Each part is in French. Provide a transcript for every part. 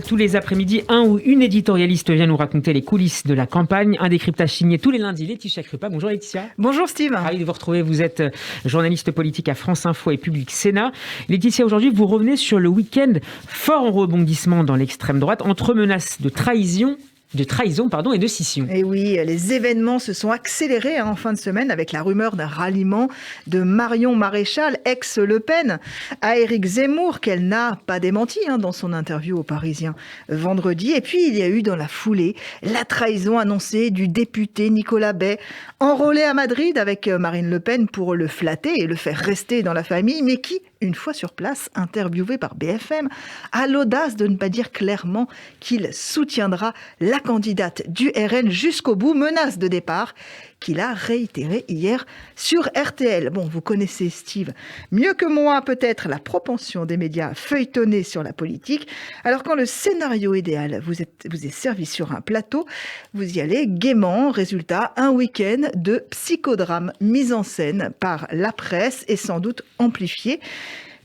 Tous les après-midi, un ou une éditorialiste vient nous raconter les coulisses de la campagne. Un décryptage signé tous les lundis, Laetitia Krupa. Bonjour Laetitia. Bonjour Steve. Ravi de vous retrouver. Vous êtes journaliste politique à France Info et Public Sénat. Laetitia, aujourd'hui, vous revenez sur le week-end fort en rebondissement dans l'extrême droite, entre menaces de trahison et de scission. Et oui, les événements se sont accélérés en fin de semaine avec la rumeur d'un ralliement de Marion Maréchal, ex-Le Pen, à Éric Zemmour, qu'elle n'a pas démenti dans son interview aux Parisiens vendredi. Et puis, il y a eu dans la foulée la trahison annoncée du député Nicolas Bay, enrôlé à Madrid avec Marine Le Pen pour le flatter et le faire rester dans la famille, mais qui, une fois sur place, interviewé par BFM, a l'audace de ne pas dire clairement qu'il soutiendra la candidate du RN jusqu'au bout, menace de départ qu'il a réitérée hier sur RTL. Bon, vous connaissez Steve mieux que moi peut-être la propension des médias à feuilletonner sur la politique. Alors quand le scénario idéal vous est servi sur un plateau, vous y allez gaiement. Résultat, un week-end de psychodrame mis en scène par la presse et sans doute amplifié.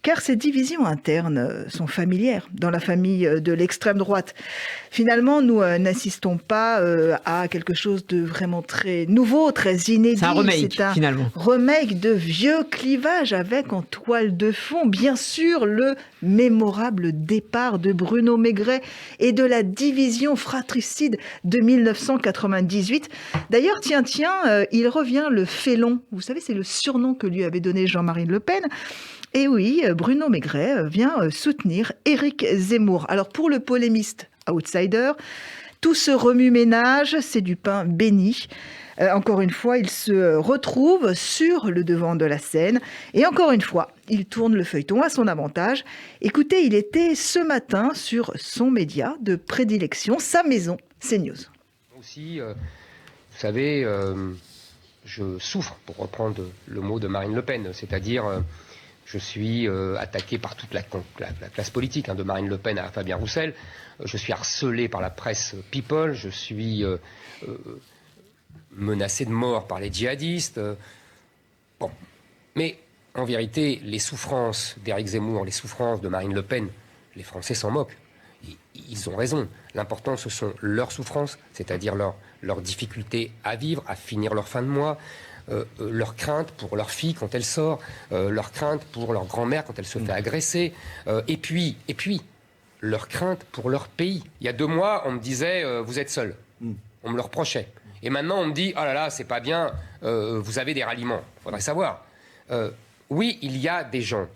Car ces divisions internes sont familières dans la famille de l'extrême droite. Finalement, nous n'assistons pas à quelque chose de vraiment très nouveau, très inédit. C'est un remake, finalement. Remake de vieux clivages avec en toile de fond, bien sûr, le mémorable départ de Bruno Maigret et de la division fratricide de 1998. D'ailleurs, il revient le félon. Vous savez, c'est le surnom que lui avait donné Jean-Marie Le Pen. Et oui, Bruno Maigret vient soutenir Éric Zemmour. Alors pour le polémiste outsider, tout ce remue-ménage, c'est du pain béni. Encore une fois, il se retrouve sur le devant de la scène. Et encore une fois, il tourne le feuilleton à son avantage. Écoutez, il était ce matin sur son média de prédilection, sa maison, CNews. Aussi, vous savez, je souffre, pour reprendre le mot de Marine Le Pen, c'est-à-dire... Je suis attaqué par toute la classe politique, de Marine Le Pen à Fabien Roussel. Je suis harcelé par la presse People. Je suis menacé de mort par les djihadistes. Bon. Mais en vérité, les souffrances d'Éric Zemmour, les souffrances de Marine Le Pen, les Français s'en moquent. Ils ont raison. L'important, ce sont leurs souffrances, c'est-à-dire leurs difficultés à vivre, à finir leur fin de mois. Leur crainte pour leur fille quand elle sort, leur crainte pour leur grand-mère quand elle se fait agresser, et puis leur crainte pour leur pays. Il y a 2 mois, on me disait vous êtes seul. On me le reprochait. Et maintenant, on me dit oh là là, c'est pas bien, vous avez des ralliements. Il faudrait savoir. Oui, il y a des gens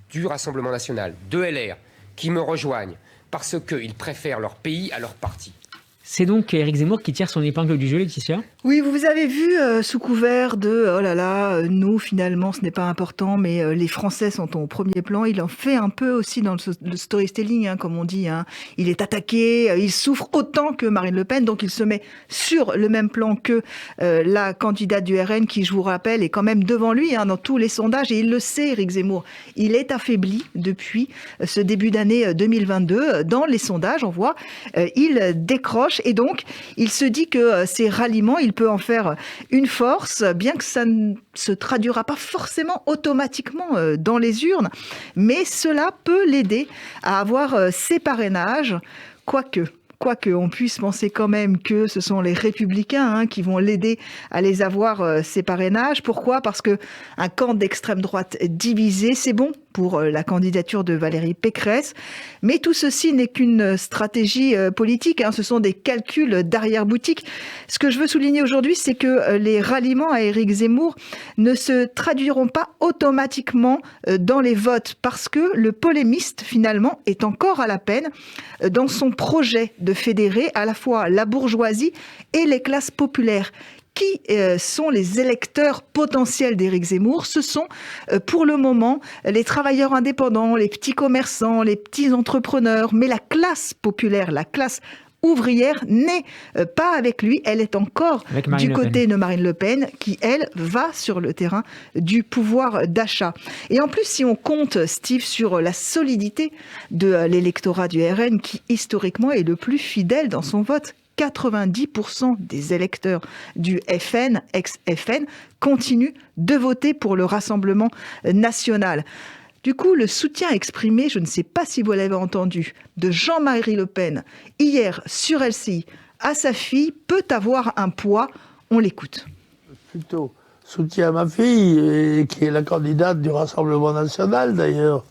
du Rassemblement National, de LR, qui me rejoignent parce qu'ils préfèrent leur pays à leur parti. C'est donc Éric Zemmour qui tire son épingle du jeu, Laetitia ? Oui, vous avez vu sous couvert de « oh là là, nous finalement ce n'est pas important, mais les Français sont au premier plan ». Il en fait un peu aussi dans le storytelling, comme on dit. Il est attaqué, il souffre autant que Marine Le Pen, donc il se met sur le même plan que la candidate du RN qui, je vous rappelle, est quand même devant lui dans tous les sondages. Et il le sait, Éric Zemmour. Il est affaibli depuis ce début d'année 2022. Dans les sondages, on voit, il décroche. Et donc, il se dit que ces ralliements, il peut en faire une force, bien que ça ne se traduira pas forcément automatiquement dans les urnes. Mais cela peut l'aider à avoir ses parrainages, quoique on puisse penser quand même que ce sont les Républicains qui vont l'aider à les avoir, ces parrainages. Pourquoi ? Parce que un camp d'extrême droite divisé, c'est bon pour la candidature de Valérie Pécresse. Mais tout ceci n'est qu'une stratégie politique. Ce sont des calculs d'arrière-boutique. Ce que je veux souligner aujourd'hui, c'est que les ralliements à Éric Zemmour ne se traduiront pas automatiquement dans les votes parce que le polémiste, finalement, est encore à la peine dans son projet de fédérer à la fois la bourgeoisie et les classes populaires. Qui sont les électeurs potentiels d'Éric Zemmour ? Ce sont pour le moment les travailleurs indépendants, les petits commerçants, les petits entrepreneurs. Mais la classe populaire, la classe ouvrière n'est pas avec lui. Elle est encore du côté de Marine Le Pen qui, elle, va sur le terrain du pouvoir d'achat. Et en plus, si on compte, Steve, sur la solidité de l'électorat du RN qui, historiquement, est le plus fidèle dans son vote, 90% des électeurs du FN, ex-FN, continuent de voter pour le Rassemblement national. Du coup, le soutien exprimé, je ne sais pas si vous l'avez entendu, de Jean-Marie Le Pen hier sur LCI à sa fille peut avoir un poids. On l'écoute. Plutôt soutien à ma fille, qui est la candidate du Rassemblement national d'ailleurs.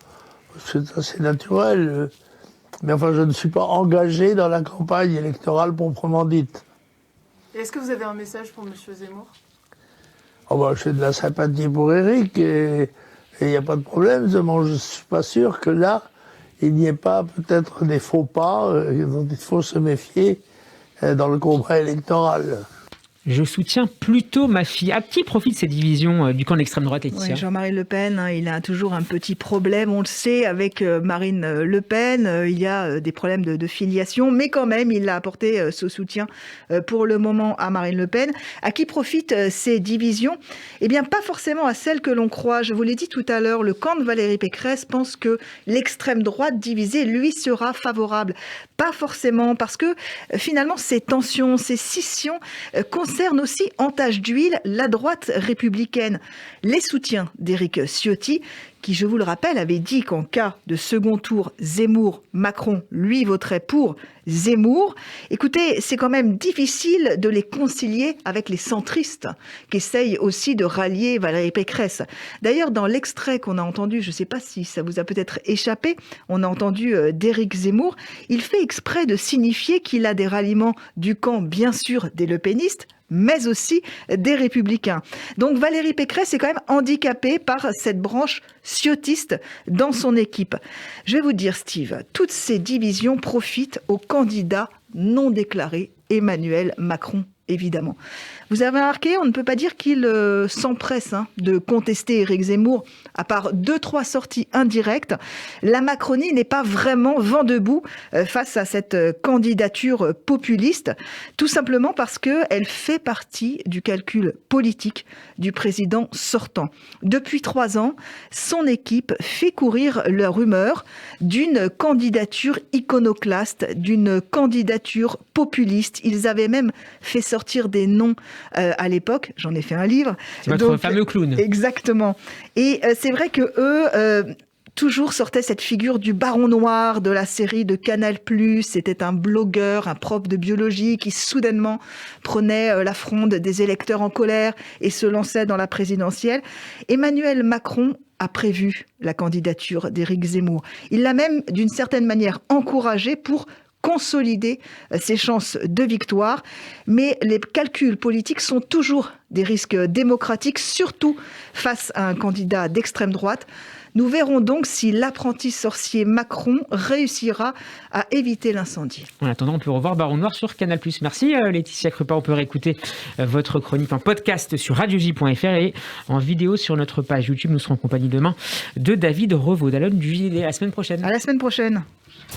C'est assez naturel. Mais enfin, je ne suis pas engagé dans la campagne électorale proprement dite. Et est-ce que vous avez un message pour M. Zemmour ? Oh bah, j'ai de la sympathie pour Éric et il n'y a pas de problème. Seulement, je ne suis pas sûr que là, il n'y ait pas peut-être des faux pas dont il faut se méfier dans le combat électoral. Je soutiens plutôt ma fille. À qui profitent ces divisions du camp de l'extrême droite, Laetitia ? Oui, Jean-Marie Le Pen, il a toujours un petit problème, on le sait, avec Marine Le Pen. Il y a des problèmes de filiation, mais quand même, il a apporté ce soutien pour le moment à Marine Le Pen. À qui profitent ces divisions ? Eh bien, pas forcément à celles que l'on croit. Je vous l'ai dit tout à l'heure, le camp de Valérie Pécresse pense que l'extrême droite divisée lui sera favorable. Pas forcément, parce que finalement, ces tensions, ces scissions concernent aussi en tache d'huile la droite républicaine. Les soutiens d'Éric Ciotti, qui, je vous le rappelle, avait dit qu'en cas de second tour, Zemmour-Macron, lui, voterait pour Zemmour. Écoutez, c'est quand même difficile de les concilier avec les centristes, qui essayent aussi de rallier Valérie Pécresse. D'ailleurs, dans l'extrait qu'on a entendu, je ne sais pas si ça vous a peut-être échappé, on a entendu d'Éric Zemmour, il fait exprès de signifier qu'il a des ralliements du camp, bien sûr, des lepénistes, mais aussi des Républicains. Donc Valérie Pécresse est quand même handicapée par cette branche ciotiste dans son équipe. Je vais vous dire, Steve, toutes ces divisions profitent au candidat non déclaré Emmanuel Macron, évidemment. Vous avez remarqué, on ne peut pas dire qu'il s'empresse de contester Éric Zemmour, à part 2-3 sorties indirectes. La Macronie n'est pas vraiment vent debout face à cette candidature populiste, tout simplement parce qu'elle fait partie du calcul politique du président sortant. Depuis 3 ans, son équipe fait courir la rumeur d'une candidature iconoclaste, d'une candidature populiste. Ils avaient même fait sortir des noms à l'époque, j'en ai fait un livre. C'est votre fameux clown. Exactement. Et c'est vrai que eux toujours sortait cette figure du baron noir de la série de Canal+. C'était un blogueur, un prof de biologie qui soudainement prenait la fronde des électeurs en colère et se lançait dans la présidentielle. Emmanuel Macron a prévu la candidature d'Éric Zemmour. Il l'a même, d'une certaine manière, encouragé pour consolider ses chances de victoire. Mais les calculs politiques sont toujours des risques démocratiques, surtout face à un candidat d'extrême droite. Nous verrons donc si l'apprenti sorcier Macron réussira à éviter l'incendie. En attendant, on peut revoir Baron Noir sur Canal+. Merci Laetitia Crupin. On peut réécouter votre chronique en podcast sur radioj.fr et en vidéo sur notre page YouTube. Nous serons en compagnie demain de David Revaud. À la semaine prochaine. À la semaine prochaine.